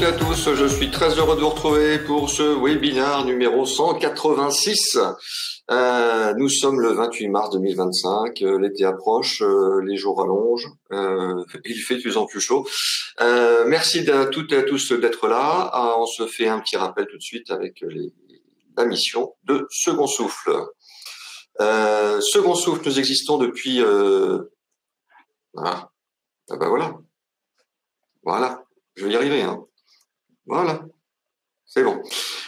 à tous, je suis très heureux de vous retrouver pour ce webinaire numéro 186. Nous sommes le 28 mars 2025, l'été approche, les jours rallongent, il fait de plus en plus chaud. Merci à toutes et à tous d'être là. On se fait un petit rappel tout de suite avec la mission de Second Souffle. Second Souffle, nous existons depuis... voilà. Ah ben voilà, je vais y arriver, hein. Voilà, c'est bon.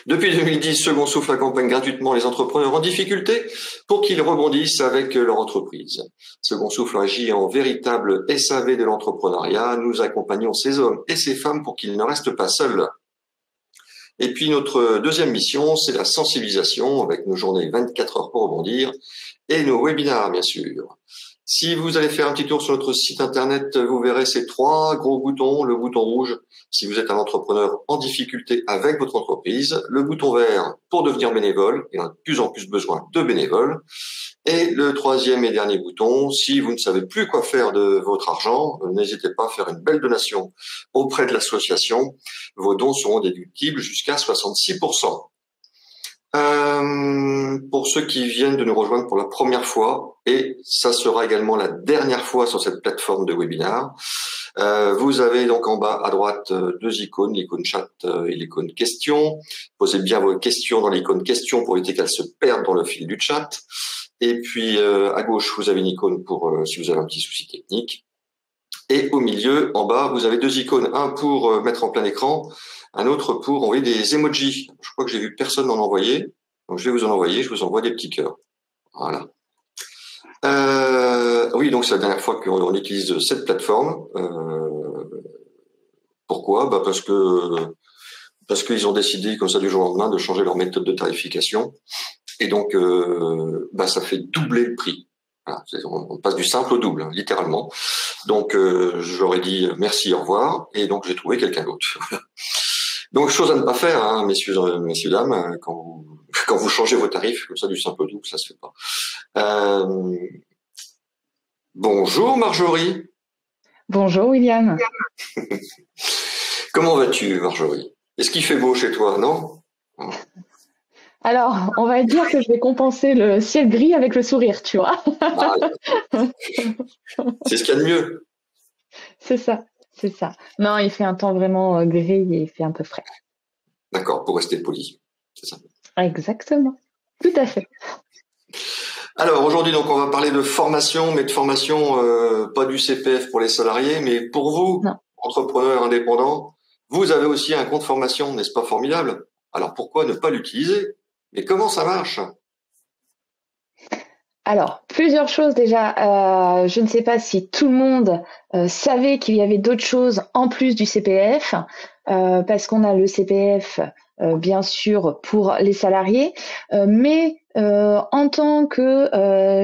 Depuis 2010, Second Souffle accompagne gratuitement les entrepreneurs en difficulté pour qu'ils rebondissent avec leur entreprise. Second Souffle agit en véritable SAV de l'entrepreneuriat. Nous accompagnons ces hommes et ces femmes pour qu'ils ne restent pas seuls. Et puis notre deuxième mission, c'est la sensibilisation avec nos journées 24 heures pour rebondir et nos webinaires, bien sûr. Si vous allez faire un petit tour sur notre site internet, vous verrez ces trois gros boutons. Le bouton rouge, si vous êtes un entrepreneur en difficulté avec votre entreprise. Le bouton vert pour devenir bénévole, et on a de plus en plus besoin de bénévoles. Et le troisième et dernier bouton, si vous ne savez plus quoi faire de votre argent, n'hésitez pas à faire une belle donation auprès de l'association. Vos dons seront déductibles jusqu'à 66%. Pour ceux qui viennent de nous rejoindre pour la première fois, et ça sera également la dernière fois sur cette plateforme de webinaire, vous avez donc en bas à droite deux icônes, l'icône chat et l'icône question. Posez bien vos questions dans l'icône question pour éviter qu'elles se perdent dans le fil du chat. Et puis à gauche, vous avez une icône pour si vous avez un petit souci technique. Et au milieu, en bas, vous avez deux icônes, un pour mettre en plein écran, un autre pour envoyer des emojis. Je crois que j'ai vu personne en envoyer, donc je vais vous en envoyer, je vous envoie des petits cœurs. Voilà. Oui, donc c'est la dernière fois qu'on utilise cette plateforme. Pourquoi ? Parce qu'ils ont décidé comme ça du jour au lendemain de changer leur méthode de tarification. Et donc, ça fait doubler le prix. Voilà, on passe du simple au double, hein, littéralement. Donc, j'aurais dit merci, au revoir, et donc j'ai trouvé quelqu'un d'autre. Donc, chose à ne pas faire, hein, messieurs, dames, quand vous changez vos tarifs comme ça du simple au double, ça se fait pas. Bonjour Marjorie. Bonjour William. Comment vas-tu, Marjorie? Est-ce qu'il fait beau chez toi, non? Alors, on va dire que je vais compenser le ciel gris avec le sourire, tu vois. Ah, c'est ce qu'il y a de mieux. C'est ça. Non, il fait un temps vraiment gris et il fait un peu frais. D'accord, pour rester poli, c'est ça. Exactement, tout à fait. Alors aujourd'hui, donc on va parler de formation, mais de formation pas du CPF pour les salariés, mais pour vous, non. Entrepreneurs indépendants, vous avez aussi un compte formation, n'est-ce pas formidable? Alors pourquoi ne pas l'utiliser? Mais comment ça marche? Alors, plusieurs choses déjà. Je ne sais pas si tout le monde savait qu'il y avait d'autres choses en plus du CPF, parce qu'on a le CPF, bien sûr, pour les salariés, mais en tant que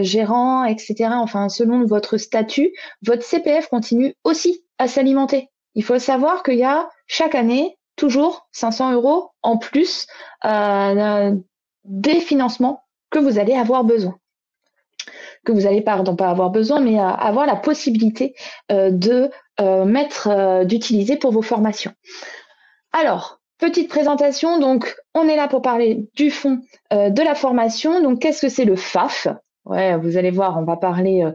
gérant, etc., enfin, selon votre statut, votre CPF continue aussi à s'alimenter. Il faut savoir qu'il y a chaque année toujours 500 € en plus des financements que vous allez avoir besoin. Que vous allez, pas avoir besoin, mais avoir la possibilité d'utiliser pour vos formations. Alors, petite présentation, donc on est là pour parler du fond de la formation. Donc, qu'est-ce que c'est le FAF? Ouais, vous allez voir, on va parler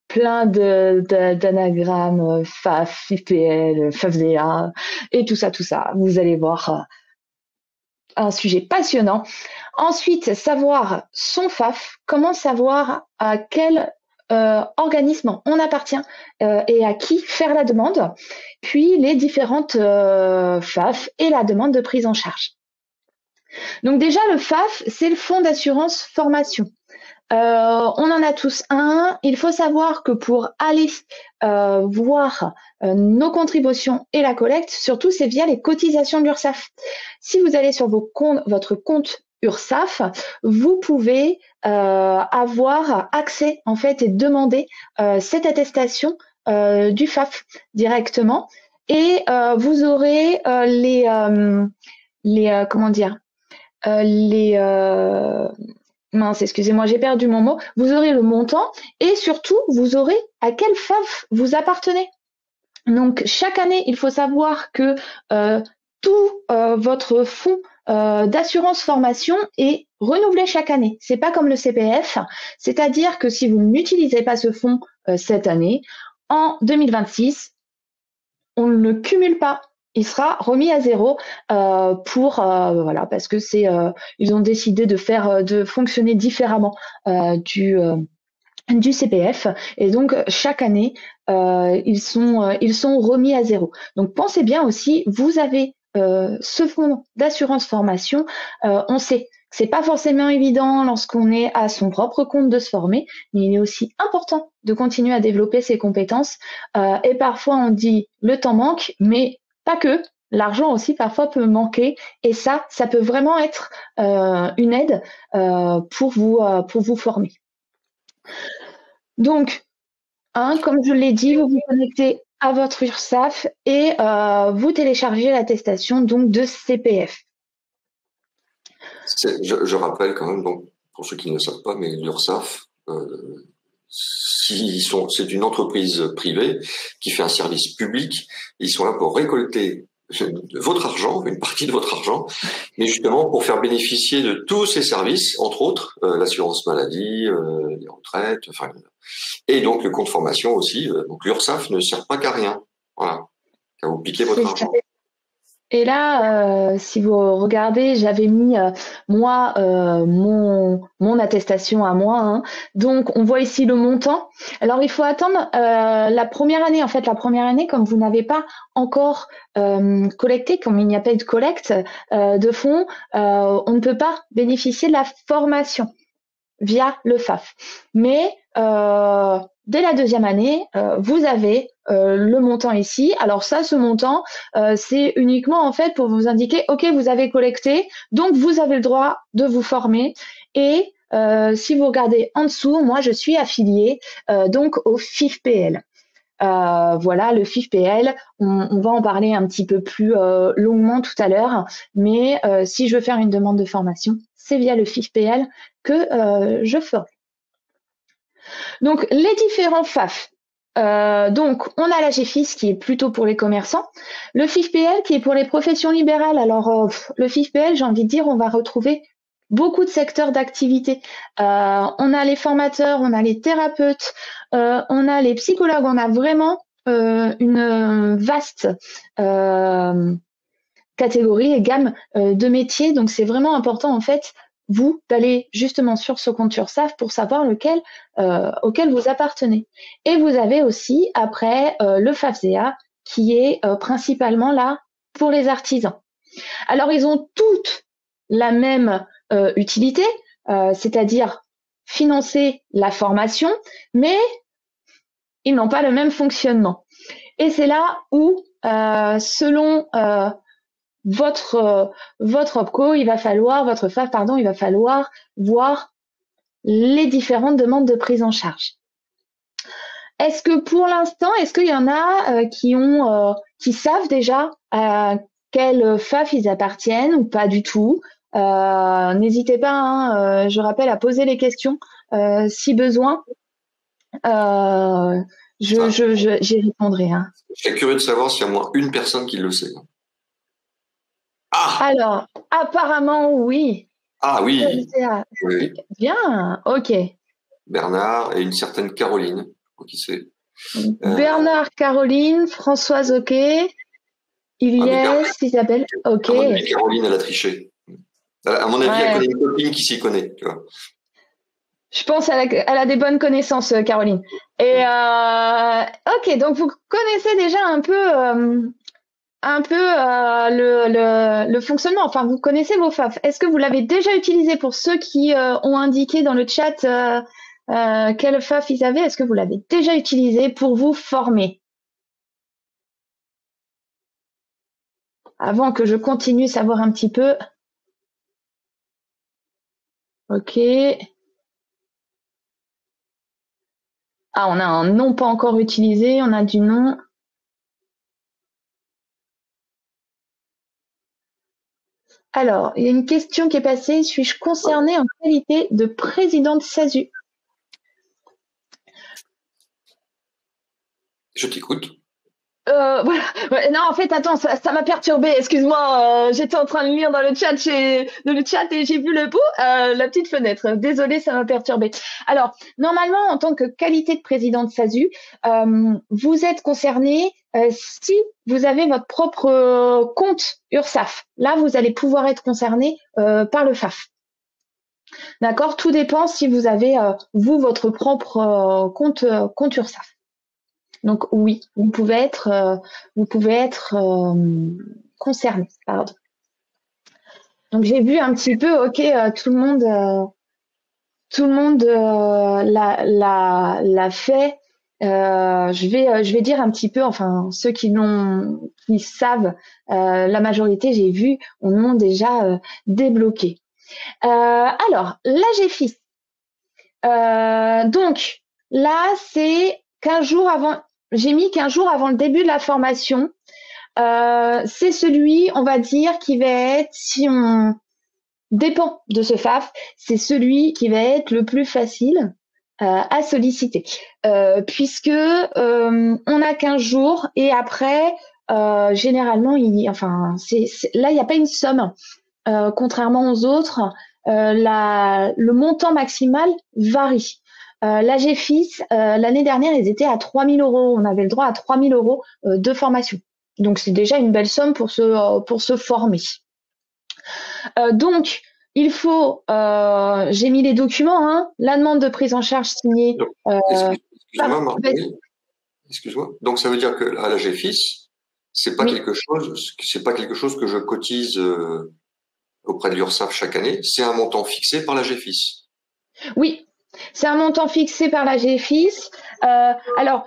plein d'anagrammes, FAF, FIPL, FAFDA, et tout ça. Vous allez voir un sujet passionnant. Ensuite, savoir son FAF, comment savoir à quel organisme on appartient et à qui faire la demande, puis les différentes FAF et la demande de prise en charge. Donc déjà, le FAF, c'est le Fonds d'assurance formation. On en a tous un. Il faut savoir que pour aller voir nos contributions et la collecte, surtout c'est via les cotisations de l'URSSAF. Si vous allez sur votre compte URSSAF, vous pouvez avoir accès en fait et demander cette attestation du FAF directement, et vous aurez mince, excusez-moi, j'ai perdu mon mot. Vous aurez le montant et surtout, vous aurez à quel FAF vous appartenez. Donc, chaque année, il faut savoir que tout votre fonds d'assurance formation est renouvelé chaque année. C'est pas comme le CPF, c'est-à-dire que si vous n'utilisez pas ce fonds cette année, en 2026, on ne le cumule pas. Il sera remis à zéro voilà, parce que ils ont décidé de fonctionner différemment du CPF, et donc chaque année ils sont remis à zéro. Donc pensez bien aussi, vous avez ce fonds d'assurance formation. On sait que c'est pas forcément évident lorsqu'on est à son propre compte de se former, mais il est aussi important de continuer à développer ses compétences. Et parfois on dit le temps manque, mais pas que. L'argent aussi parfois peut manquer, et ça peut vraiment être une aide pour vous former. Donc, comme je l'ai dit, vous vous connectez à votre URSSAF et vous téléchargez l'attestation donc de CPF. Je rappelle quand même, donc, pour ceux qui ne le savent pas, mais l'URSSAF, c'est une entreprise privée qui fait un service public. Ils sont là pour récolter votre argent, une partie de votre argent, mais justement pour faire bénéficier de tous ces services, entre autres l'assurance maladie, les retraites, enfin, et donc le compte formation aussi. Donc l'URSSAF ne sert pas qu'à rien, voilà, qu'à vous piquer votre argent. Et là, si vous regardez, j'avais mis moi mon attestation à moi. Hein. Donc, on voit ici le montant. Alors, il faut attendre la première année. En fait, la première année, comme vous n'avez pas encore collecté, comme il n'y a pas eu de collecte de fonds, on ne peut pas bénéficier de la formation via le FAF. Mais dès la deuxième année, vous avez le montant ici. Alors ça, ce montant, c'est uniquement en fait pour vous indiquer, ok, vous avez collecté, donc vous avez le droit de vous former. Et si vous regardez en dessous, moi je suis affiliée donc au FIFPL. Voilà, le FIFPL, on va en parler un petit peu plus longuement tout à l'heure, mais si je veux faire une demande de formation, c'est via le FIFPL que je ferai. Donc, les différents FAF. Donc, on a la GFIS qui est plutôt pour les commerçants, le FIFPL qui est pour les professions libérales. Alors, le FIFPL, j'ai envie de dire, on va retrouver beaucoup de secteurs d'activité. On a les formateurs, on a les thérapeutes, on a les psychologues, on a vraiment une vaste catégorie et gamme de métiers. Donc, c'est vraiment important, en fait, vous, d'aller justement sur ce compte URSSAF pour savoir auquel vous appartenez. Et vous avez aussi, après, le FAFSEA, qui est principalement là pour les artisans. Alors, ils ont toutes la même utilité, c'est-à-dire financer la formation, mais ils n'ont pas le même fonctionnement. Et c'est là où, selon votre OPCO, votre FAF, pardon, il va falloir voir les différentes demandes de prise en charge. Est-ce que pour l'instant, est-ce qu'il y en a qui savent déjà à quel FAF ils appartiennent ou pas du tout? N'hésitez pas, hein, je rappelle, à poser les questions si besoin. J'y répondrai. Hein. Je serais curieux de savoir s'il y a au moins une personne qui le sait. Ah! Alors, apparemment, oui. Ah oui. Oui. Bien, ok. Bernard et une certaine Caroline, qui sait. Bernard, Caroline, Françoise, ok. Ilyes, Isabelle, ok. À mon avis, Caroline, elle a triché. À mon avis, elle connaît une copine qui s'y connaît, tu vois. Je pense qu'elle a des bonnes connaissances, Caroline. Et ok, donc vous connaissez déjà un peu le fonctionnement. Enfin, vous connaissez vos FAF. Est-ce que vous l'avez déjà utilisé pour ceux qui ont indiqué dans le chat quel FAF ils avaient? Est-ce que vous l'avez déjà utilisé pour vous former? Avant que je continue, savoir un petit peu. Ok. Ah, on a un nom pas encore utilisé, on a du nom. Alors, il y a une question qui est passée. Suis-je concernée en qualité de présidente SASU? Je t'écoute. Voilà. Ouais, non, en fait, attends, ça m'a perturbé. Excuse-moi, j'étais en train de lire dans le chat, et j'ai vu le bout, la petite fenêtre. Désolée, ça m'a perturbé. Alors, normalement, en tant que qualité de président de SASU, vous êtes concerné si vous avez votre propre compte URSSAF. Là, vous allez pouvoir être concerné par le FAF. D'accord? Tout dépend si vous avez, vous, votre propre compte URSSAF. Donc oui, vous pouvez être concerné. Pardon. Donc j'ai vu un petit peu, ok, tout le monde l'a fait. Je vais dire un petit peu, enfin ceux qui savent, la majorité, j'ai vu, on l'ont déjà débloqué. Alors l'AGFIS. Donc là, c'est 15 jours avant. J'ai mis 15 jours avant le début de la formation. C'est celui, on va dire, qui va être, si on dépend de ce FAF, c'est celui qui va être le plus facile à solliciter. Puisque on a 15 jours et après, généralement, là, il n'y a pas une somme. Contrairement aux autres, le montant maximal varie. L'AGFIS, l'année dernière, ils étaient à 3 000 euros. On avait le droit à 3 000 euros de formation. Donc, c'est déjà une belle somme pour se former. Donc, il faut, j'ai mis les documents, hein, la demande de prise en charge signée. Excuse-moi, Marguerite. Excuse-moi. Donc, ça veut dire que à l'AGFIS, c'est pas quelque chose que je cotise auprès de l'URSSAF chaque année. C'est un montant fixé par l'AGFIS. Oui. C'est un montant fixé par la GFIS. Alors,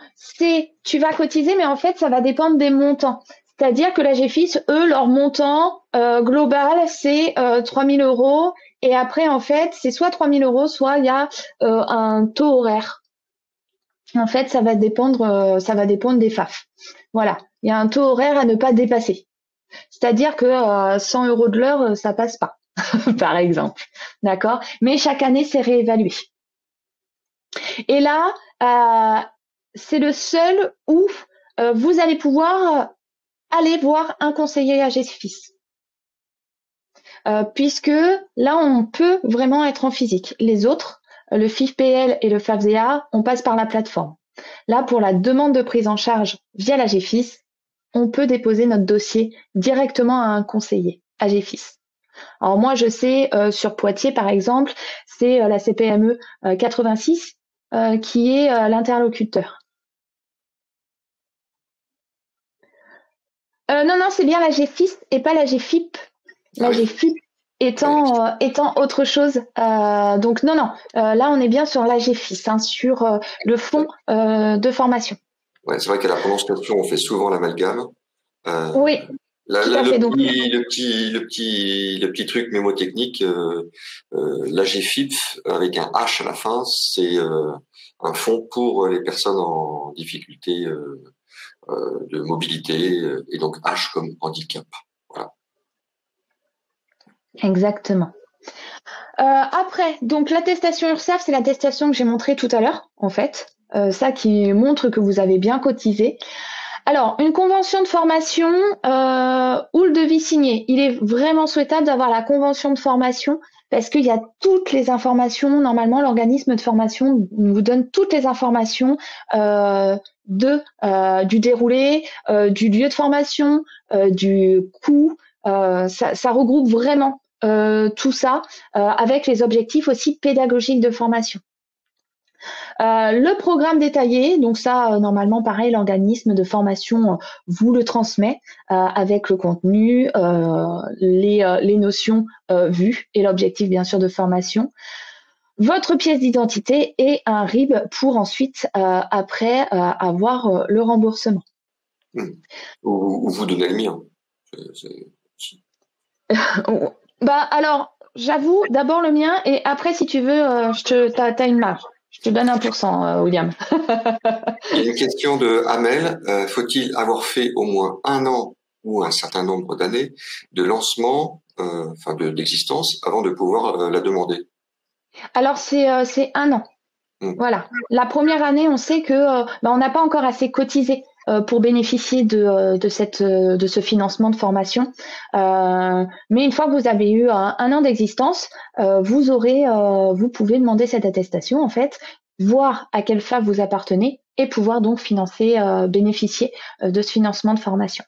tu vas cotiser, mais en fait, ça va dépendre des montants. C'est-à-dire que la GFIS, eux, leur montant global, c'est 3 000 euros. Et après, en fait, c'est soit 3 000 euros, soit il y a un taux horaire. En fait, ça va dépendre des FAF. Voilà, il y a un taux horaire à ne pas dépasser. C'est-à-dire que 100 euros de l'heure, ça passe pas, par exemple. D'accord? Mais chaque année, c'est réévalué. Et là, c'est le seul où vous allez pouvoir aller voir un conseiller AGFIS. Puisque là, on peut vraiment être en physique. Les autres, le FIFPL et le FAFSEA, on passe par la plateforme. Là, pour la demande de prise en charge via l'AGFIS, on peut déposer notre dossier directement à un conseiller AGFIS. Alors moi, je sais, sur Poitiers, par exemple, c'est la CPME 86 qui est l'interlocuteur. Non, c'est bien la GFIS et pas la GFIP. La GFIP étant autre chose. Donc non, là on est bien sur la GFIS, hein, sur le fonds de formation. Ouais, c'est vrai qu'à la prononciation, on fait souvent l'amalgame. Oui. Le petit truc mémotechnique, l'AGFIP avec un H à la fin, c'est un fonds pour les personnes en difficulté de mobilité et donc H comme handicap. Voilà. Exactement. Après, donc l'attestation URSSAF, c'est l'attestation que j'ai montrée tout à l'heure, en fait. Ça qui montre que vous avez bien cotisé. Alors, une convention de formation ou le devis signé. Il est vraiment souhaitable d'avoir la convention de formation parce qu'il y a toutes les informations. Normalement, l'organisme de formation vous donne toutes les informations du déroulé, du lieu de formation, du coût. Ça regroupe vraiment tout ça avec les objectifs aussi pédagogiques de formation. Le programme détaillé, donc ça, normalement, pareil, l'organisme de formation vous le transmet avec le contenu, les notions vues et l'objectif, bien sûr, de formation. Votre pièce d'identité et un RIB pour ensuite, après, avoir le remboursement. Ou vous donnez le mien. Alors, j'avoue, d'abord le mien et après, si tu veux, t'as une marge. Je te donne 1%, William. Il y a une question de Amel. Faut-il avoir fait au moins 1 an ou un certain nombre d'années de lancement, d'existence, avant de pouvoir la demander? Alors, c'est 1 an. Voilà. La première année, on sait que on n'a pas encore assez cotisé pour bénéficier de ce financement de formation. Mais une fois que vous avez eu un an d'existence, vous pouvez demander cette attestation en fait, voir à quel FAF vous appartenez et pouvoir donc bénéficier de ce financement de formation.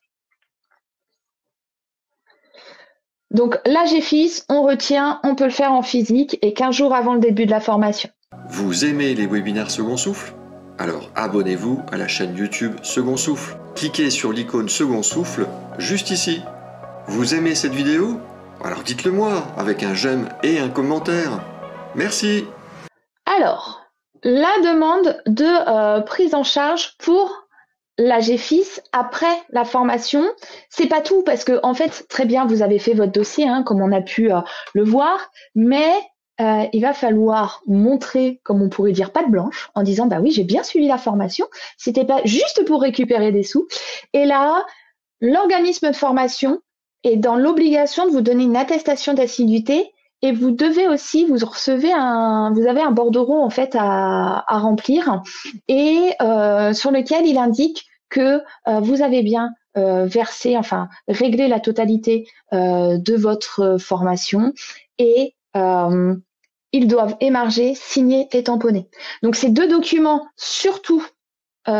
Donc l'AGFIS, on retient, on peut le faire en physique et 15 jours avant le début de la formation. Vous aimez les webinaires Second Souffle? Alors abonnez-vous à la chaîne YouTube Second Souffle. Cliquez sur l'icône Second Souffle juste ici. Vous aimez cette vidéo? Alors dites-le moi avec un j'aime et un commentaire. Merci. Alors, la demande de prise en charge pour l'AGFIS après la formation, c'est pas tout parce que en fait, très bien, vous avez fait votre dossier, hein, comme on a pu le voir, mais il va falloir montrer, comme on pourrait dire, patte blanche, en disant bah oui, j'ai bien suivi la formation, c'était pas juste pour récupérer des sous. Et là, l'organisme de formation est dans l'obligation de vous donner une attestation d'assiduité. Et vous devez aussi, vous avez un bordereau en fait à remplir et sur lequel il indique que vous avez bien réglé la totalité de votre formation et ils doivent émarger, signer et tamponner. Donc ces deux documents surtout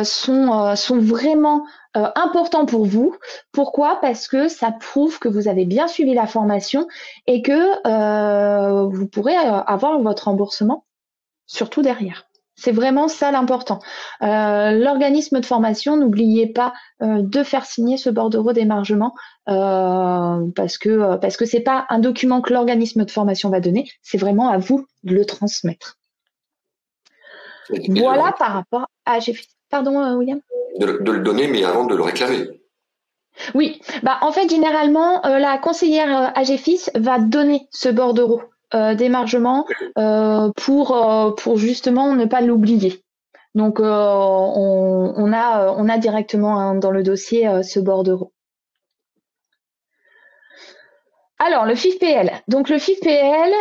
sont vraiment importants pour vous. Pourquoi? Parce que ça prouve que vous avez bien suivi la formation et que vous pourrez avoir votre remboursement surtout derrière. C'est vraiment ça l'important. L'organisme de formation, n'oubliez pas de faire signer ce bordereau d'émargement parce que c'est pas un document que l'organisme de formation va donner, c'est vraiment à vous de le transmettre. Voilà par rapport à Pardon, William? De le donner, mais avant de le réclamer. Oui, bah en fait généralement la conseillère AGFIS va donner ce bordereau d'émargement pour justement ne pas l'oublier. Donc on a directement hein, dans le dossier ce bordereau. Alors le FIFPL. Donc le FIFPL,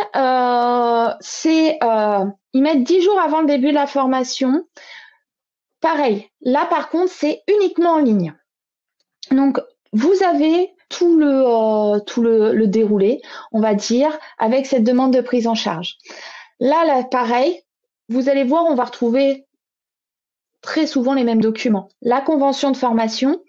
ils mettent 10 jours avant le début de la formation. Pareil, là par contre c'est uniquement en ligne. Donc vous avez tout le déroulé, on va dire, avec cette demande de prise en charge. Là, pareil, vous allez voir, on va retrouver très souvent les mêmes documents. La convention de formation,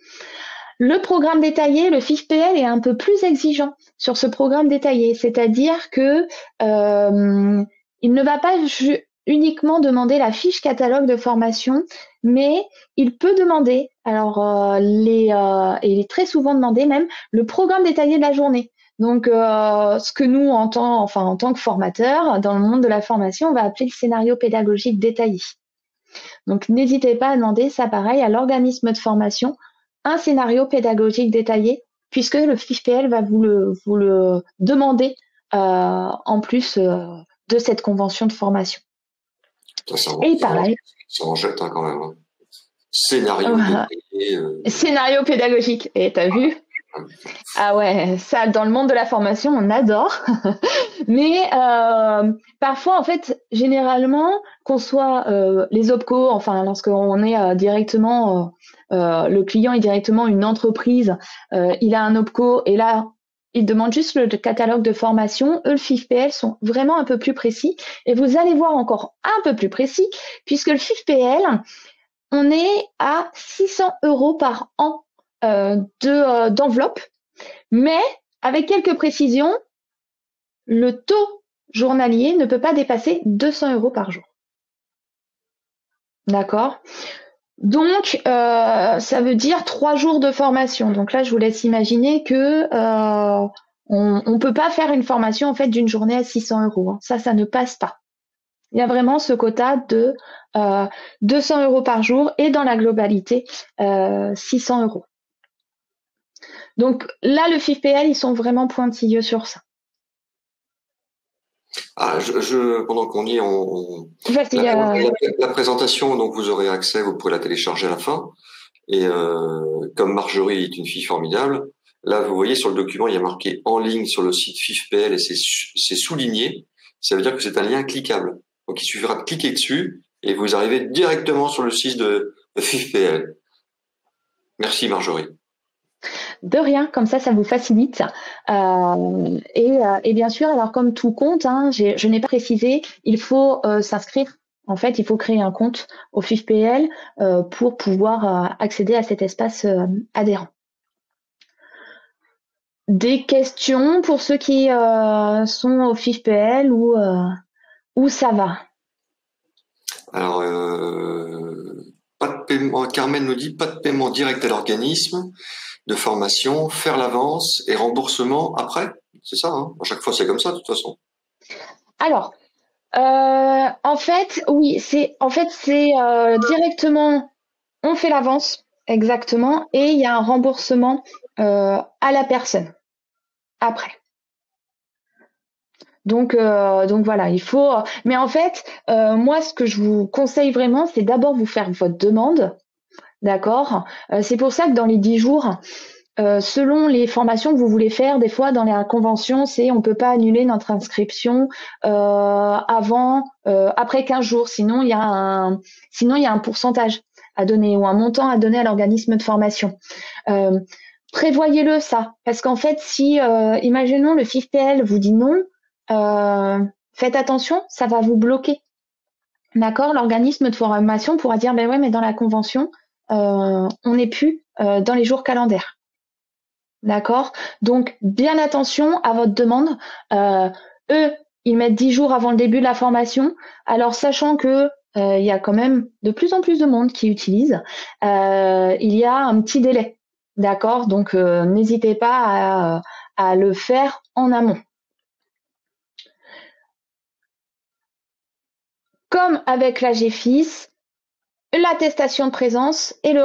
le programme détaillé, le FIFPL est un peu plus exigeant sur ce programme détaillé, c'est-à-dire que il ne va pas uniquement demander la fiche catalogue de formation, mais il peut demander, et il est très souvent demandé même, le programme détaillé de la journée. Donc, ce que nous, en tant que formateurs, dans le monde de la formation, on va appeler le scénario pédagogique détaillé. Donc, n'hésitez pas à demander ça pareil à l'organisme de formation, un scénario pédagogique détaillé, puisque le FIFPL va vous le demander en plus de cette convention de formation. Et pareil. Ça en jette hein, quand même. Hein. Scénario détaillé. Scénario pédagogique. Et t'as vu? Ah ouais, ça, dans le monde de la formation, on adore. Mais parfois, en fait, généralement, qu'on soit les OPCO, enfin, lorsqu'on est directement, le client est directement une entreprise, il a un OPCO et là, il demande juste le catalogue de formation. Eux, le FIFPL sont vraiment un peu plus précis. Et vous allez voir encore un peu plus précis, puisque le FIFPL, on est à 600 € par an d'enveloppe, mais avec quelques précisions, le taux journalier ne peut pas dépasser 200 € par jour. D'accord? Donc, ça veut dire 3 jours de formation. Donc là, je vous laisse imaginer que on peut pas faire une formation en fait d'une journée à 600 €. Hein. Ça ne passe pas. Il y a vraiment ce quota de 200 € par jour et dans la globalité 600 €. Donc là, le FIFPL, ils sont vraiment pointilleux sur ça. Ah, pendant qu'on y est, la présentation, donc vous aurez accès, vous pourrez la télécharger à la fin. Et comme Marjorie est une fille formidable, là vous voyez sur le document, il y a marqué en ligne sur le site FIFPL et c'est souligné. Ça veut dire que c'est un lien cliquable. Donc il suffira de cliquer dessus et vous arrivez directement sur le site de FIFPL. Merci Marjorie. De rien, comme ça vous facilite. Et bien sûr, alors comme tout compte, hein, je n'ai pas précisé, il faut s'inscrire. En fait, il faut créer un compte au FIFPL pour pouvoir accéder à cet espace adhérent. Des questions pour ceux qui sont au FIFPL ou ça va? Alors, pas de paiement, Carmen nous dit pas de paiement direct à l'organisme de formation, faire l'avance et remboursement après. C'est ça, hein. À chaque fois, c'est comme ça, de toute façon. Alors, en fait, oui, c'est directement, on fait l'avance, exactement, et il y a un remboursement à la personne après. Donc voilà, il faut. Mais en fait, moi, ce que je vous conseille vraiment, c'est d'abord vous faire votre demande, d'accord? C'est pour ça que dans les 10 jours, selon les formations que vous voulez faire, des fois dans la convention, c'est on peut pas annuler notre inscription après 15 jours, sinon il y a un pourcentage à donner ou un montant à donner à l'organisme de formation. Prévoyez-le ça, parce qu'en fait, si imaginons le FIFPL vous dit non, faites attention, ça va vous bloquer. D'accord? L'organisme de formation pourra dire ben ouais, mais dans la convention, on n'est plus dans les jours calendaires. D'accord? Donc, bien attention à votre demande. Eux, ils mettent 10 jours avant le début de la formation. Alors, sachant que il y a quand même de plus en plus de monde qui utilise, il y a un petit délai. D'accord? Donc, n'hésitez pas à le faire en amont. Comme avec la GFIS, l'attestation de présence et de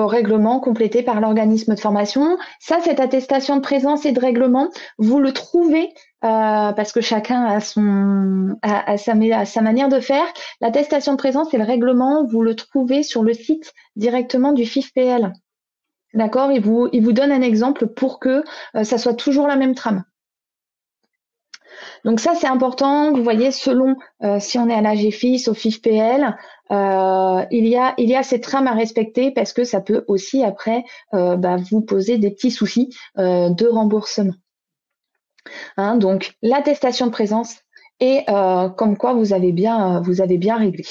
règlement complété par l'organisme de formation. Ça, cette attestation de présence et de règlement, vous le trouvez parce que chacun a sa manière de faire. L'attestation de présence et le règlement, vous le trouvez sur le site directement du FIFPL. D'accord? Il vous donne un exemple pour que ça soit toujours la même trame. Donc ça, c'est important. Vous voyez, selon si on est à la GFIS, au FIFPL, il y a ces trames à respecter parce que ça peut aussi après vous poser des petits soucis de remboursement. Hein, donc l'attestation de présence et comme quoi vous avez bien réglé.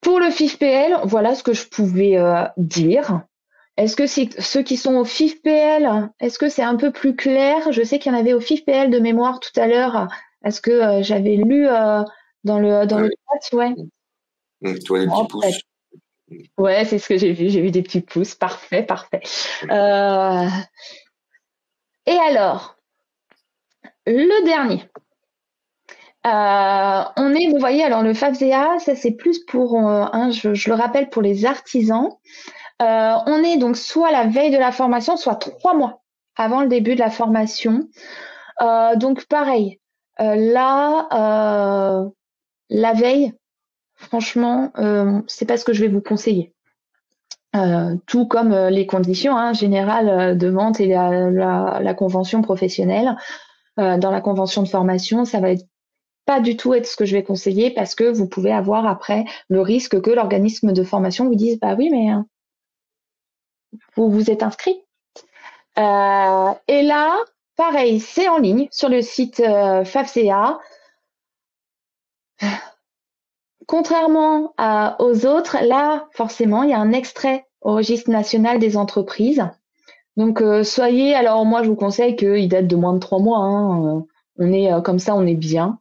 Pour le FIFPL, voilà ce que je pouvais dire. Est-ce que ceux qui sont au FIFPL, est-ce que c'est un peu plus clair? Je sais qu'il y en avait au FIFPL de mémoire tout à l'heure. Est-ce que j'avais lu dans le chat? Ouais. Toi, les petits pouces. Ouais, c'est ce que j'ai vu. J'ai vu des petits pouces. Parfait. Et alors, le dernier. Vous voyez, alors le FAFSEA, ça c'est plus pour, je le rappelle, pour les artisans. On est donc soit la veille de la formation, soit 3 mois avant le début de la formation. Donc pareil, la veille, franchement, c'est pas ce que je vais vous conseiller. Tout comme les conditions générales de vente et la convention professionnelle. Dans la convention de formation, ça va pas du tout être ce que je vais conseiller parce que vous pouvez avoir après le risque que l'organisme de formation vous dise bah oui mais vous vous êtes inscrit. Et là, pareil, c'est en ligne sur le site FAFSEA. Contrairement aux autres, là, forcément, il y a un extrait au registre national des entreprises. Donc, alors moi, je vous conseille qu'il date de moins de 3 mois. On est comme ça, on est bien.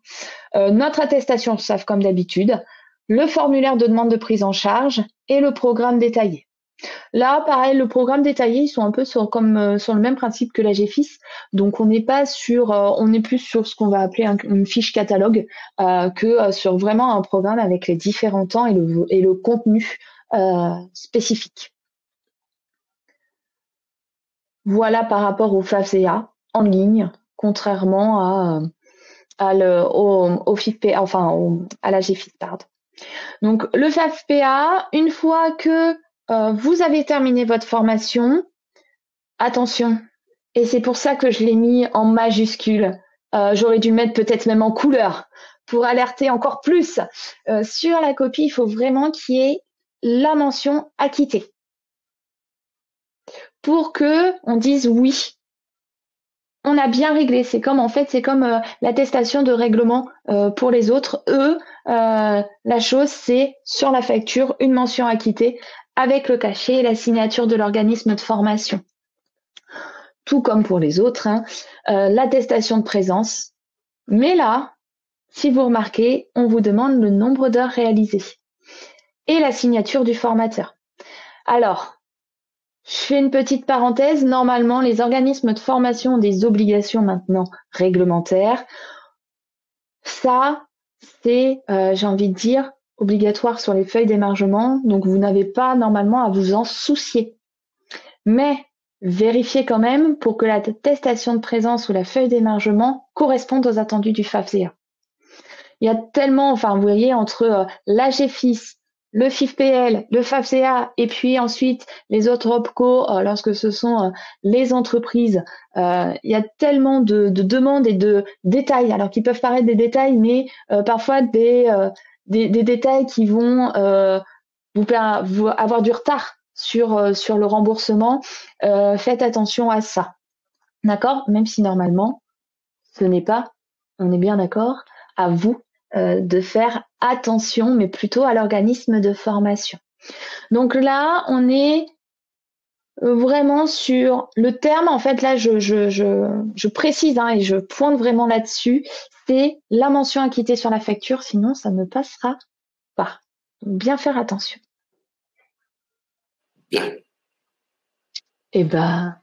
Notre attestation SAF comme d'habitude, le formulaire de demande de prise en charge et le programme détaillé. Là, pareil, le programme détaillé, ils sont un peu sur le même principe que la GFIS. Donc, on n'est pas on est plus sur ce qu'on va appeler une fiche catalogue que sur vraiment un programme avec les différents temps et le contenu spécifique. Voilà par rapport au FAFSEA en ligne, contrairement au FIFPA, à la GFIS, pardon. Donc, le FAFPA, une fois que vous avez terminé votre formation, attention, et c'est pour ça que je l'ai mis en majuscule. J'aurais dû mettre peut-être même en couleur pour alerter encore plus. Sur la copie, il faut vraiment qu'il y ait la mention acquitté pour que on dise oui. On a bien réglé. C'est comme l'attestation de règlement pour les autres. Eux, la chose, c'est sur la facture une mention acquittée avec le cachet et la signature de l'organisme de formation. Tout comme pour les autres, hein, l'attestation de présence. Mais là, si vous remarquez, on vous demande le nombre d'heures réalisées et la signature du formateur. Alors, je fais une petite parenthèse. Normalement, les organismes de formation ont des obligations maintenant réglementaires. Ça, c'est, j'ai envie de dire, obligatoire sur les feuilles d'émargement. Donc, vous n'avez pas normalement à vous en soucier. Mais vérifiez quand même pour que l'attestation de présence ou la feuille d'émargement correspondent aux attendus du FAFSEA. Il y a tellement, vous voyez, entre l'AGFIS, le FIFPL, le FAFSEA et puis ensuite les autres OPCO, lorsque ce sont les entreprises, il y a tellement de demandes et de détails, alors qui peuvent paraître des détails, mais parfois des détails qui vont vous avoir du retard sur le remboursement. Faites attention à ça. D'accord? Même si normalement, ce n'est pas, on est bien d'accord, à vous de faire attention, mais plutôt à l'organisme de formation. Donc là, on est vraiment sur le terme. En fait, là, je précise et je pointe vraiment là-dessus. C'est la mention acquittée sur la facture, sinon ça ne passera pas. Donc, bien faire attention. Bien. Eh ben,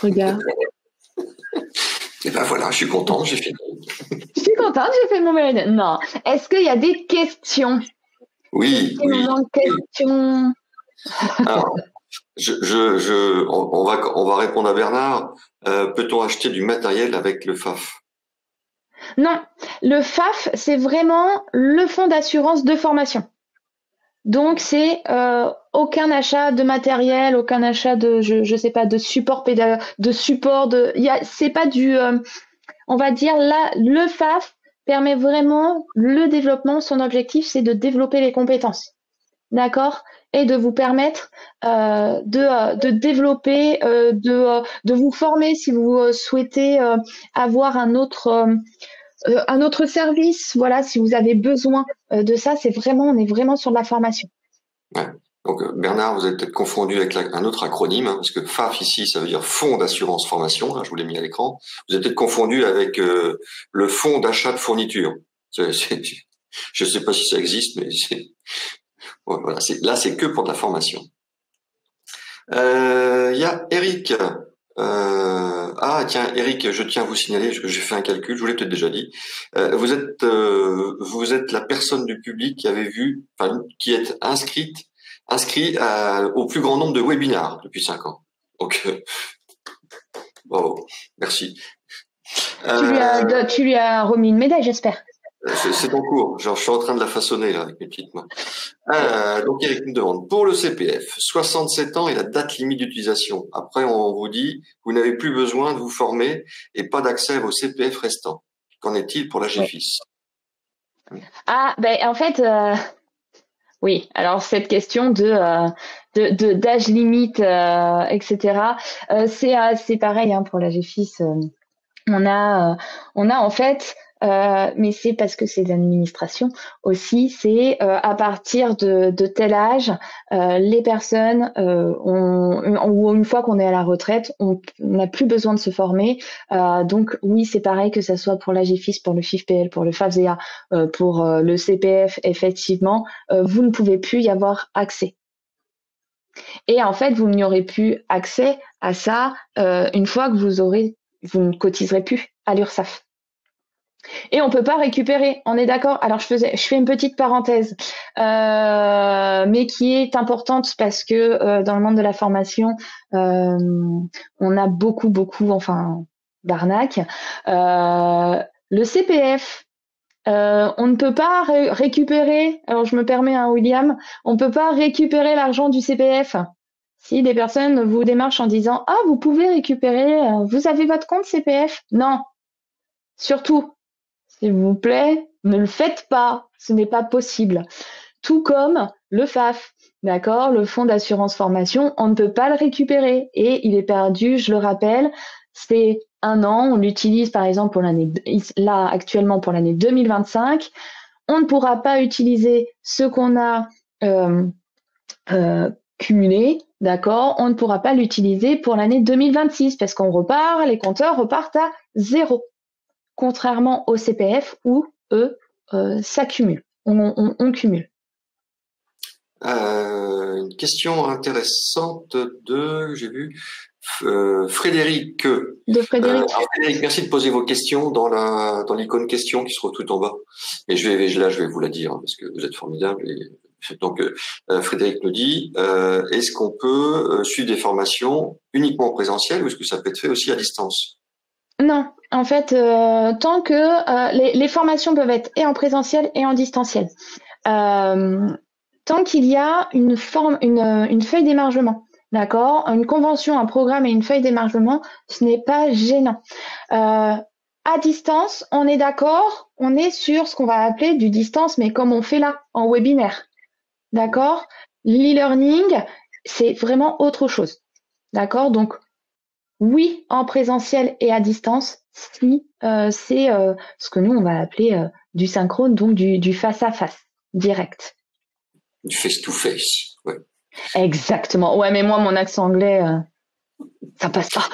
regarde. Et ben voilà, je suis content, j'ai fini. Je suis contente, j'ai fait mon mérite. Non. Est-ce qu'il y a des questions? Oui, oui. Questions. Alors, on va répondre à Bernard. Peut-on acheter du matériel avec le FAF? Non, le FAF, c'est vraiment le fonds d'assurance de formation. Donc, c'est aucun achat de matériel, aucun achat de, je sais pas, de support c'est pas du, on va dire là, le FAF permet vraiment le développement. Son objectif, c'est de développer les compétences, d'accord, et de vous permettre de développer, de vous former si vous souhaitez avoir un autre service. Voilà, si vous avez besoin de ça, on est vraiment sur de la formation. Ouais. Donc Bernard, vous avez peut-être confondu avec un autre acronyme, parce que FAF ici, ça veut dire Fonds d'assurance formation. Là, je vous l'ai mis à l'écran. Vous avez peut-être confondu avec le fonds d'achat de fournitures. Je ne sais pas si ça existe, mais voilà. Là, c'est que pour de la formation. Il y a Eric. Tiens, Eric, je tiens à vous signaler, parce que j'ai fait un calcul, je vous l'ai peut-être déjà dit. Vous êtes la personne du public qui est inscrit au plus grand nombre de webinars depuis 5 ans. Donc, bravo, merci. Tu lui as remis une médaille, j'espère. C'est en cours. Genre, je suis en train de la façonner là avec mes petites mains. Donc Eric me demande, pour le CPF, 67 ans et la date limite d'utilisation. Après, on vous dit, vous n'avez plus besoin de vous former et pas d'accès au CPF restant. Qu'en est-il pour la GFIS? En fait, oui. Alors cette question de d'âge limite, etc. C'est pareil pour la GFIS. On a en fait, mais c'est parce que c'est l'administration aussi, c'est à partir de tel âge, les personnes ou une fois qu'on est à la retraite, on n'a plus besoin de se former. Donc oui, c'est pareil que ça soit pour la GFIS, pour le FIFPL, pour le FAFSEA, pour le CPF, effectivement, vous ne pouvez plus y avoir accès. Et en fait, vous n'y aurez plus accès à ça une fois que vous ne cotiserez plus à l'URSSAF. Et on peut pas récupérer, on est d'accord. Alors je fais une petite parenthèse, mais qui est importante parce que dans le monde de la formation, on a beaucoup, d'arnaques. Le CPF, on ne peut pas récupérer. Alors je me permets, William, on ne peut pas récupérer l'argent du CPF. Si des personnes vous démarchent en disant « Ah, vous pouvez récupérer, vous avez votre compte CPF ?» Non, surtout, s'il vous plaît, ne le faites pas, ce n'est pas possible. tout comme le FAF. D'accord, le fonds d'assurance formation, on ne peut pas le récupérer et il est perdu, je le rappelle, c'est 1 an, on l'utilise par exemple pour l'année, là actuellement pour l'année 2025, on ne pourra pas utiliser ce qu'on a cumulé, d'accord, on ne pourra pas l'utiliser pour l'année 2026 parce qu'on repart, les compteurs repartent à 0, contrairement au CPF où eux s'accumulent, on cumule. Une question intéressante j'ai vu, Frédéric. De Frédéric. Frédéric, merci de poser vos questions dans l'icône question qui se retrouve tout en bas. Et je vais vous la dire, parce que vous êtes formidable. Donc, Frédéric nous dit, est-ce qu'on peut suivre des formations uniquement en présentiel ou est-ce que ça peut être fait aussi à distance? Non, en fait, tant que les formations peuvent être et en présentiel et en distanciel. Tant qu'il y a une feuille d'émargement, d'accord, une convention, un programme et une feuille d'émargement, ce n'est pas gênant. À distance, on est d'accord, on est sur ce qu'on va appeler du distance, mais comme on fait là, en webinaire. D'accord? L'e-learning, c'est vraiment autre chose. D'accord? Donc, oui, en présentiel et à distance, si c'est ce que nous, on va appeler du synchrone, donc du face-à-face, direct. Du face-to-face, ouais. Exactement. Ouais, mais moi, mon accent anglais, ça passe pas.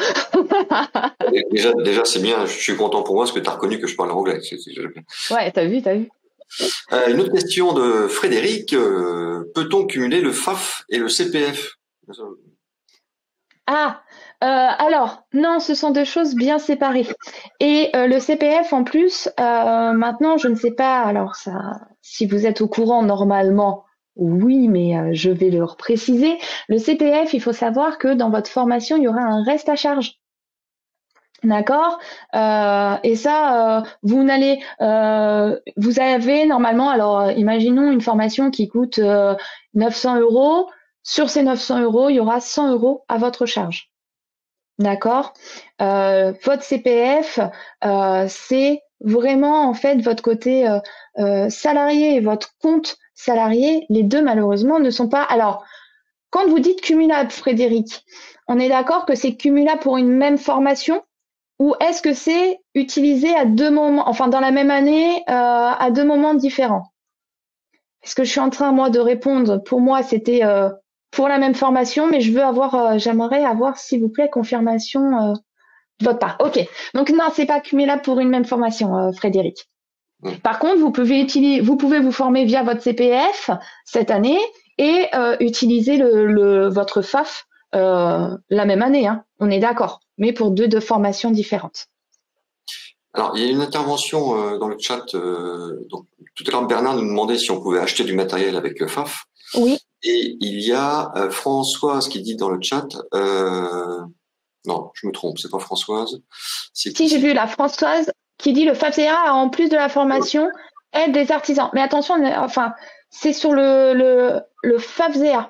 déjà, c'est bien. Je suis content pour moi parce que tu as reconnu que je parle anglais. Ouais, t'as vu. Une autre question de Frédéric. Peut-on cumuler le FAF et le CPF? Alors, non, ce sont deux choses bien séparées. Et le CPF, en plus, maintenant, je ne sais pas, alors ça, si vous êtes au courant, normalement, oui, mais je vais le préciser. Le CPF, il faut savoir que dans votre formation, il y aura un reste à charge. D'accord, et ça, vous avez normalement, alors imaginons une formation qui coûte 900 €. Sur ces 900 €, il y aura 100 € à votre charge. D'accord, votre CPF, c'est vraiment en fait votre côté salarié et votre compte salarié. Les deux malheureusement ne sont pas. Alors, quand vous dites cumulable, Frédéric, on est d'accord que c'est cumulable pour une même formation? Ou est-ce que c'est utilisé à 2 moments, enfin dans la même année, à 2 moments différents? Est-ce que je suis en train, moi, de répondre? Pour moi, c'était pour la même formation, mais j'aimerais avoir, s'il vous plaît, confirmation de votre part. Ok. Donc non, c'est pas cumulable pour une même formation, Frédéric. Par contre, vous pouvez vous former via votre CPF cette année et utiliser votre FAF la même année. Hein. On est d'accord, mais pour deux formations différentes. Alors, il y a une intervention dans le chat. Donc, tout à l'heure, Bernard nous demandait si on pouvait acheter du matériel avec le FAF. Oui. Et il y a Françoise qui dit dans le chat. Non, je me trompe, c'est pas Françoise. Si, j'ai vu la Françoise qui dit le FAFSEA, en plus de la formation, aide des artisans. Mais attention, enfin, c'est sur le FAFSEA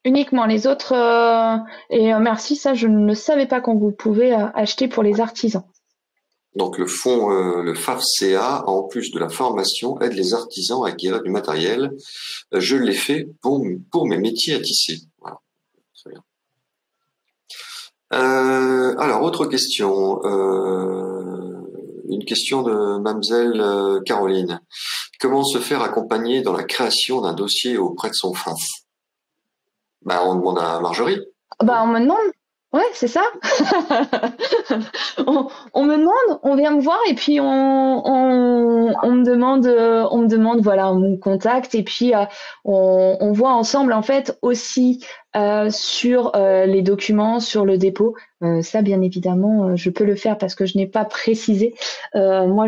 uniquement. Les autres, merci, ça, je ne savais pas qu'on vous pouvez acheter pour les artisans. Donc le fonds, le FAFSEA, en plus de la formation, aide les artisans à acquérir du matériel. Je l'ai fait pour mes métiers à tisser. Voilà. Très bien. Alors, autre question. Une question de Mademoiselle Caroline. Comment se faire accompagner dans la création d'un dossier auprès de son FAF? On demande à Marjorie. On me demande. Ouais, c'est ça. on me demande, on vient me voir et puis on me demande, voilà, on me contacte et puis on voit ensemble en fait aussi sur les documents, sur le dépôt. Ça, bien évidemment, je peux le faire parce que je n'ai pas précisé. Moi,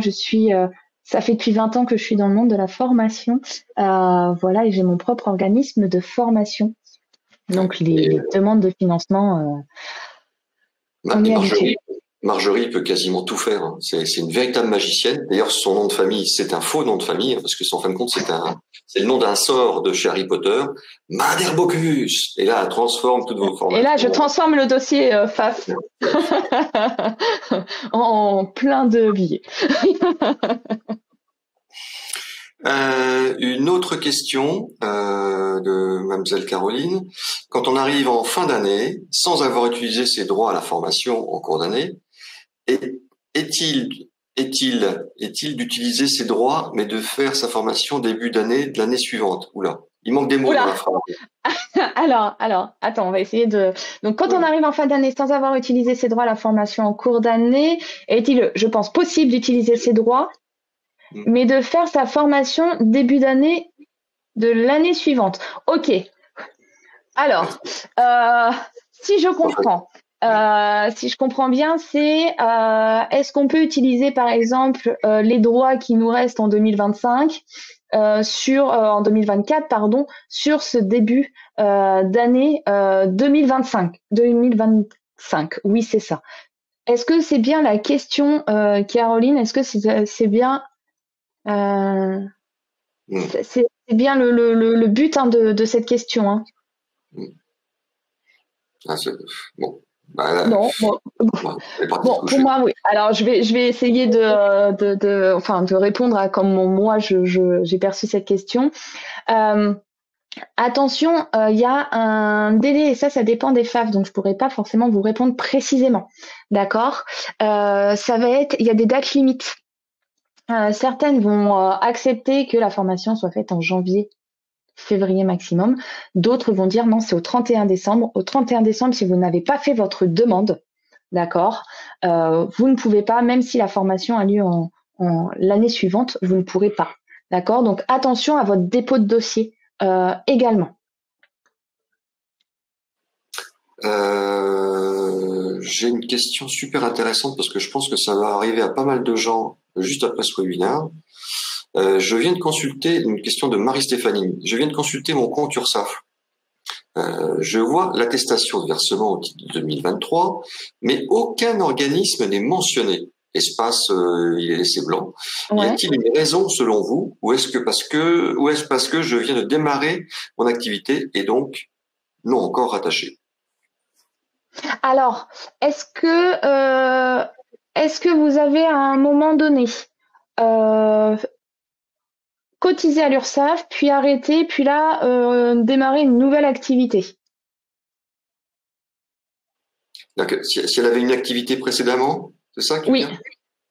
ça fait depuis 20 ans que je suis dans le monde de la formation, voilà, et j'ai mon propre organisme de formation. Donc les demandes de financement, Marjorie peut quasiment tout faire. Hein. C'est une véritable magicienne. D'ailleurs, son nom de famille, c'est un faux nom de famille, parce que en fin de compte, c'est le nom d'un sort de chez Harry Potter, Manderbocus. Et là, elle transforme toutes vos formations. Et là, je transforme le dossier FAF en plein de billets. une autre question de Mademoiselle Caroline. Quand on arrive en fin d'année, sans avoir utilisé ses droits à la formation en cours d'année, est-il d'utiliser ses droits, mais de faire sa formation début d'année de l'année suivante? Oula, il manque des mots dans la phrase. Alors, attends, on va essayer de. Donc, quand on arrive en fin d'année sans avoir utilisé ses droits à la formation en cours d'année, est-il, je pense, possible d'utiliser ses droits, mais de faire sa formation début d'année de l'année suivante? Ok. Alors, si je comprends bien, c'est est-ce qu'on peut utiliser, par exemple, les droits qui nous restent en 2025 en 2024, pardon, sur ce début d'année 2025. Oui, c'est ça. Est-ce que c'est bien la question, Caroline? Est-ce que c'est bien c'est bien le but de cette question, hein? Bon. Non, bon, pour moi, oui. Alors, je vais essayer de répondre à comment moi j'ai perçu cette question. Attention, il y a un délai et ça dépend des FAF, donc je pourrais pas forcément vous répondre précisément. D'accord? Il y a des dates limites. Certaines vont accepter que la formation soit faite en janvier, février maximum. D'autres vont dire non, c'est au 31 décembre. Au 31 décembre, si vous n'avez pas fait votre demande, d'accord, vous ne pouvez pas, même si la formation a lieu en l'année suivante, vous ne pourrez pas. D'accord? Donc attention à votre dépôt de dossier également. J'ai une question super intéressante parce que je pense que ça va arriver à pas mal de gens juste après ce webinaire. Je viens de consulter une question de Marie-Stéphanie. Je viens de consulter mon compte URSSAF. Je vois l'attestation de versement au titre de 2023, mais aucun organisme n'est mentionné. Espace, il est laissé blanc. Ouais. Y a-t-il une raison selon vous, ou est-ce parce que je viens de démarrer mon activité et donc non encore rattaché? Alors, est-ce que vous avez à un moment donné cotisé à l'URSSAF, puis arrêté, puis là démarrer une nouvelle activité? D'accord. Si elle avait une activité précédemment, c'est ça qui vient ?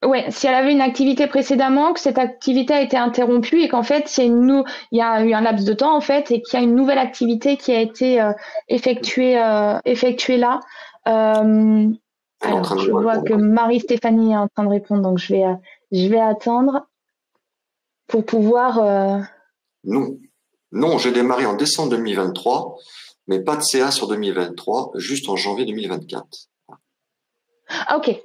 Oui, si elle avait une activité précédemment, que cette activité a été interrompue et qu'en fait il y a eu un laps de temps en fait et qu'il y a une nouvelle activité qui a été effectuée là. Alors je vois que Marie-Stéphanie est en train de répondre, donc je vais attendre pour pouvoir. Non, j'ai démarré en décembre 2023, mais pas de CA sur 2023, juste en janvier 2024. Ok.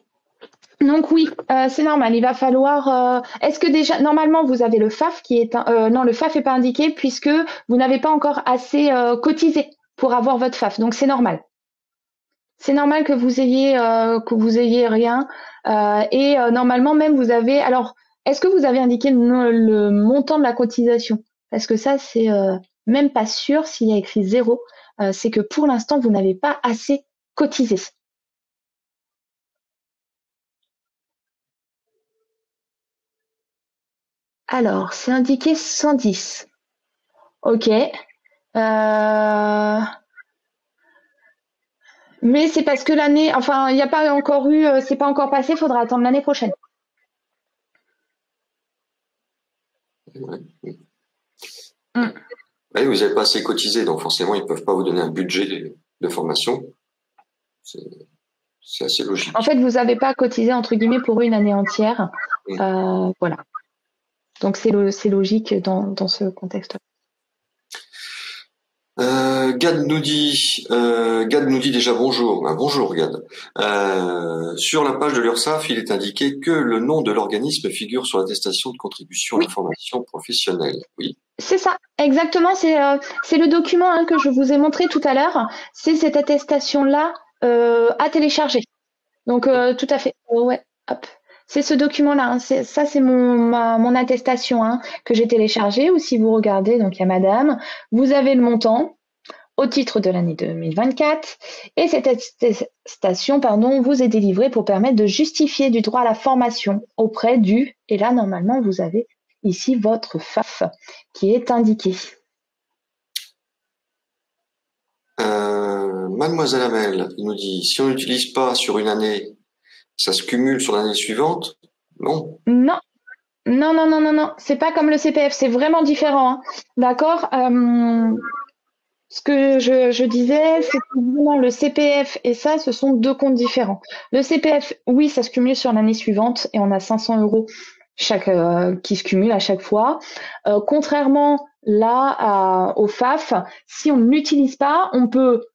Donc oui, c'est normal. Il va falloir. Est-ce que déjà, normalement, vous avez le FAF qui est non, le FAF est pas indiqué puisque vous n'avez pas encore assez cotisé pour avoir votre FAF. Donc c'est normal. C'est normal que vous ayez rien. Et normalement même vous avez. Alors, est-ce que vous avez indiqué le montant de la cotisation? Parce que ça c'est même pas sûr s'il y a écrit 0. C'est que pour l'instant vous n'avez pas assez cotisé. Alors, c'est indiqué 110. Ok. Mais c'est parce que l'année, enfin, il n'y a pas encore eu, c'est pas encore passé, il faudra attendre l'année prochaine. Oui, vous n'avez pas assez cotisé, donc forcément, ils ne peuvent pas vous donner un budget de formation. C'est assez logique. En fait, vous n'avez pas cotisé, entre guillemets, pour une année entière. Voilà. Donc, c'est logique dans ce contexte-là. Gad nous dit déjà bonjour. Bonjour Gad. Sur la page de l'URSSAF, il est indiqué que le nom de l'organisme figure sur l'attestation de contribution à la formation professionnelle. Oui. C'est ça, exactement. C'est le document que je vous ai montré tout à l'heure. C'est cette attestation-là à télécharger. Donc tout à fait. Ouais. Hop. C'est ce document-là. Ça, c'est mon attestation que j'ai téléchargée. Ou si vous regardez, donc il y a Madame. Vous avez le montant au titre de l'année 2024 et cette attestation vous est délivrée pour permettre de justifier du droit à la formation auprès du, et là normalement vous avez ici votre FAF qui est indiqué. Mademoiselle Amel nous dit, si on n'utilise pas sur une année, ça se cumule sur l'année suivante? Non. Non, non, non, non, non, non, c'est pas comme le CPF, c'est vraiment différent, hein. D'accord? Ce que je disais, c'est que vraiment le CPF et ça, ce sont deux comptes différents. Le CPF, oui, ça se cumule sur l'année suivante et on a 500 euros qui se cumulent à chaque fois. Contrairement là au FAF, si on ne l'utilise pas, on peut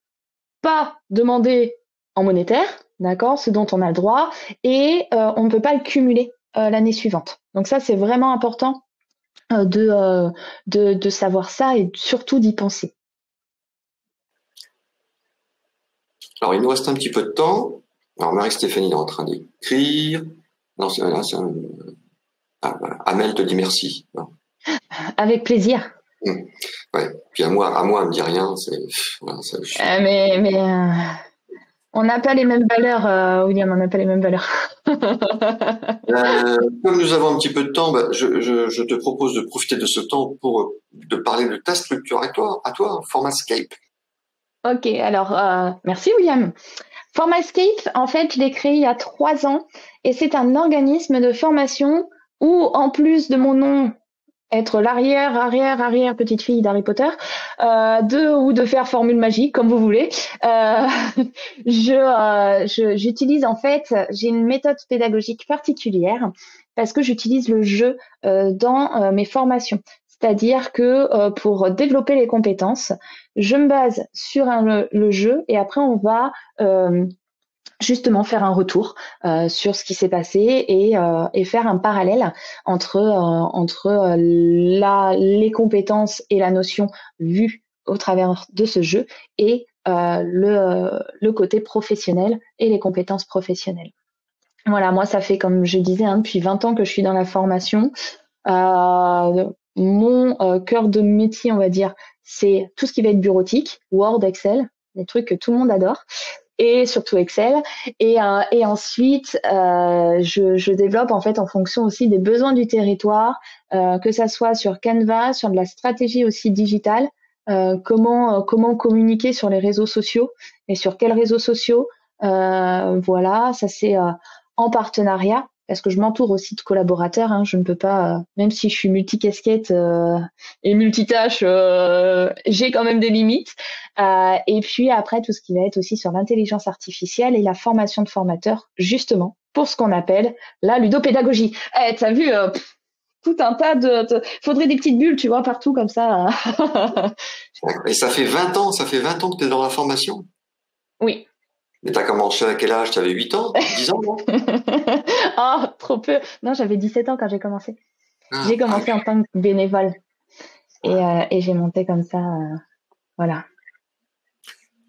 pas demander en monétaire, d'accord, ce dont on a le droit, et on ne peut pas le cumuler l'année suivante. Donc ça, c'est vraiment important de savoir ça et surtout d'y penser. Alors, il nous reste un petit peu de temps. Alors, Marie-Stéphanie est en train d'écrire. Non, c'est là, c'est un... Ah, voilà. Amel te dit merci. Avec plaisir. Ouais. Puis à moi, elle me dit rien. C'est voilà, ça, mais on n'a pas les mêmes valeurs, William. On n'a pas les mêmes valeurs. Comme nous avons un petit peu de temps, je te propose de profiter de ce temps pour de parler de ta structure à toi, Formascape. Ok, alors merci William. Formascape, en fait, je l'ai créé il y a 3 ans et c'est un organisme de formation où, en plus de mon nom, être l'arrière petite fille d'Harry Potter, ou de faire formule magique, comme vous voulez, j'utilise en fait, j'ai une méthode pédagogique particulière parce que j'utilise le jeu dans mes formations. C'est-à-dire que pour développer les compétences, je me base sur le jeu et après on va justement faire un retour sur ce qui s'est passé et faire un parallèle entre les compétences et la notion vue au travers de ce jeu et le côté professionnel et les compétences professionnelles. Voilà, moi ça fait, comme je disais, depuis 20 ans que je suis dans la formation. Mon cœur de métier, on va dire, c'est tout ce qui va être bureautique, Word, Excel, des trucs que tout le monde adore, et surtout Excel. Et ensuite, je développe en fait en fonction aussi des besoins du territoire, que ça soit sur Canva, sur de la stratégie aussi digitale, comment communiquer sur les réseaux sociaux et sur quels réseaux sociaux. Voilà, ça c'est en partenariat, parce que je m'entoure aussi de collaborateurs, hein, je ne peux pas, même si je suis multicasquette et multitâche, j'ai quand même des limites. Et puis après, tout ce qui va être aussi sur l'intelligence artificielle et la formation de formateurs, justement, pour ce qu'on appelle la ludopédagogie. T'as vu tout un tas faudrait des petites bulles, tu vois, partout comme ça. Et ça fait 20 ans que tu es dans la formation? Oui. Mais tu as commencé à quel âge? Tu avais 8 ans? 10 ans, non? Oh, trop peu. Non, j'avais 17 ans quand j'ai commencé. J'ai commencé en tant que bénévole. Et j'ai monté comme ça, voilà.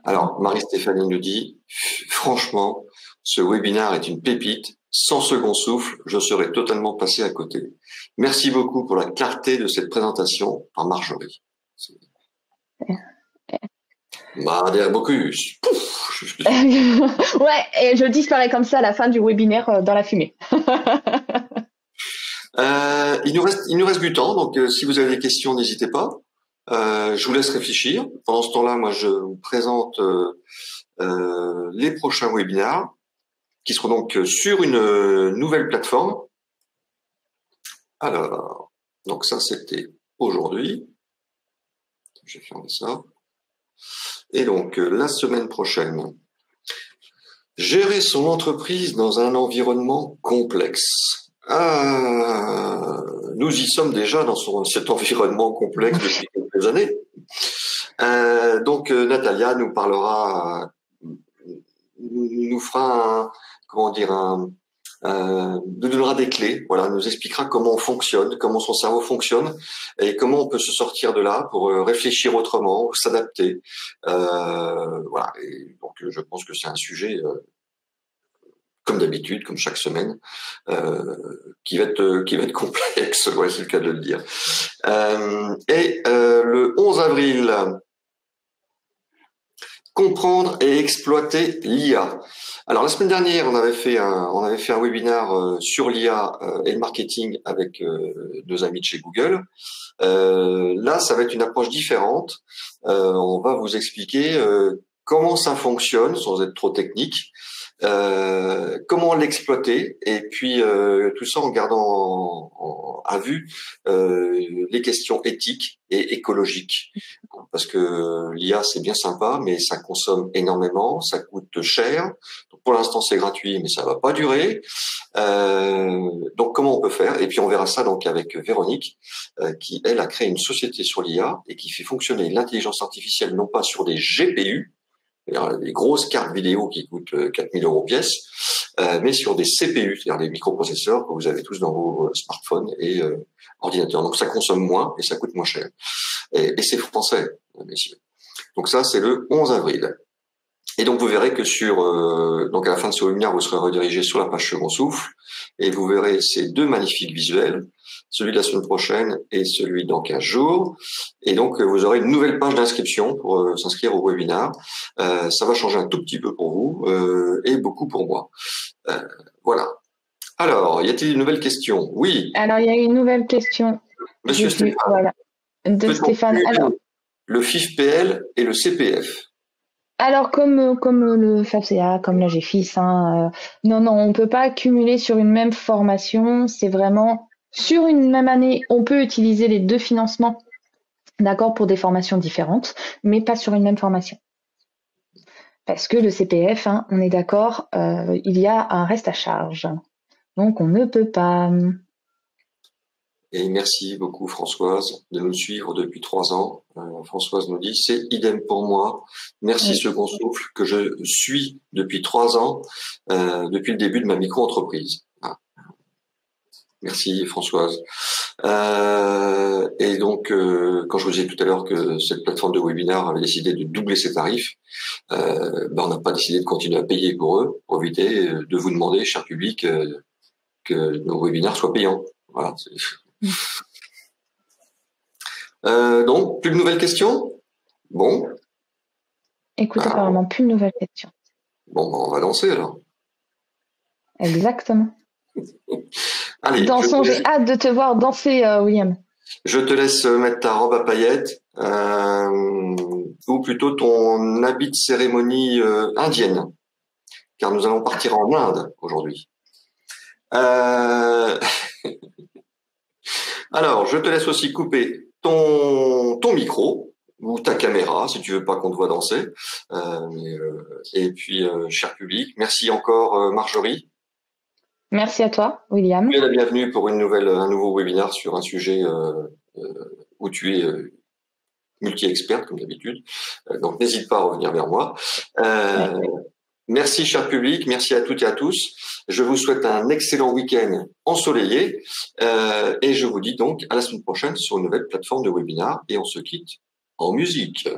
Alors, Marie-Stéphanie nous dit, franchement, ce webinaire est une pépite. Sans second souffle, je serais totalement passé à côté. Merci beaucoup pour la clarté de cette présentation par Marjorie. Bocuse. Ouais, et je disparais comme ça à la fin du webinaire dans la fumée. Il nous reste du temps, donc si vous avez des questions, n'hésitez pas. Je vous laisse réfléchir. Pendant ce temps-là, moi, je vous présente les prochains webinaires qui seront donc sur une nouvelle plateforme. Alors, donc ça, c'était aujourd'hui. Je vais fermer ça. Et donc, la semaine prochaine, gérer son entreprise dans un environnement complexe. Nous y sommes déjà dans cet environnement complexe depuis quelques années. Donc, Natalia nous parlera, nous fera nous donnera des clés, voilà, nous expliquera comment on fonctionne, comment son cerveau fonctionne et comment on peut se sortir de là pour réfléchir autrement, s'adapter. Voilà. Et donc, je pense que c'est un sujet, comme d'habitude, comme chaque semaine, qui va être complexe, ouais, c'est le cas de le dire. Le 11 avril, comprendre et exploiter l'IA. Alors la semaine dernière, on avait fait un webinaire sur l'IA et le marketing avec nos amis de chez Google. Là, ça va être une approche différente. On va vous expliquer comment ça fonctionne, sans être trop technique, comment l'exploiter, et puis tout ça en gardant à vue les questions éthiques et écologiques. Parce que l'IA, c'est bien sympa, mais ça consomme énormément, ça coûte cher. Donc, pour l'instant, c'est gratuit, mais ça va pas durer. Donc, comment on peut faire? Et puis, on verra ça donc avec Véronique, qui, elle, a créé une société sur l'IA et qui fait fonctionner l'intelligence artificielle non pas sur des GPU, c'est-à-dire des grosses cartes vidéo qui coûtent 4000 € pièce, mais sur des CPU, c'est-à-dire des microprocesseurs que vous avez tous dans vos smartphones et ordinateurs. Donc, ça consomme moins et ça coûte moins cher. Et c'est français, messieurs. Donc ça, c'est le 11 avril. Et donc vous verrez que donc à la fin de ce webinaire, vous serez redirigé sur la page Second Souffle et vous verrez ces deux magnifiques visuels, celui de la semaine prochaine et celui dans 15 jours. Et donc vous aurez une nouvelle page d'inscription pour s'inscrire au webinaire. Ça va changer un tout petit peu pour vous et beaucoup pour moi. Voilà. Alors, y a-t-il une nouvelle question? Oui. Alors, il y a une nouvelle question. Monsieur Stéphane. Voilà. De Stéphane. Alors, le FIFPL et le CPF. Alors, comme le FAFSA, comme la GFIS, non, on peut pas accumuler sur une même formation. C'est vraiment sur une même année, on peut utiliser les deux financements, d'accord, pour des formations différentes, mais pas sur une même formation. Parce que le CPF, on est d'accord, il y a un reste à charge. Donc, on ne peut pas. Et merci beaucoup Françoise de nous suivre depuis 3 ans. Françoise nous dit, c'est idem pour moi. Merci Second Souffle que je suis depuis 3 ans, depuis le début de ma micro-entreprise. Ah. Merci Françoise. Et donc, quand je vous disais tout à l'heure que cette plateforme de webinaire avait décidé de doubler ses tarifs, on n'a pas décidé de continuer à payer pour eux, pour éviter de vous demander, cher public, que nos webinaires soient payants. Voilà. Donc, plus de nouvelles questions? Bon. Écoute, apparemment, plus de nouvelles questions. Bon, on va danser alors. Exactement. Allez. Dansons, j'ai hâte de te voir danser, William. Je te laisse mettre ta robe à paillettes, ou plutôt ton habit de cérémonie indienne, car nous allons partir en Inde aujourd'hui. Alors, je te laisse aussi couper ton micro ou ta caméra si tu veux pas qu'on te voit danser. Et puis, cher public, merci encore Marjorie. Merci à toi, William. Tu es la bienvenue pour un nouveau webinaire sur un sujet où tu es multi-experte comme d'habitude. Donc, n'hésite pas à revenir vers moi. Merci, cher public. Merci à toutes et à tous. Je vous souhaite un excellent week-end ensoleillé. Et je vous dis donc à la semaine prochaine sur une nouvelle plateforme de webinaire. Et on se quitte en musique.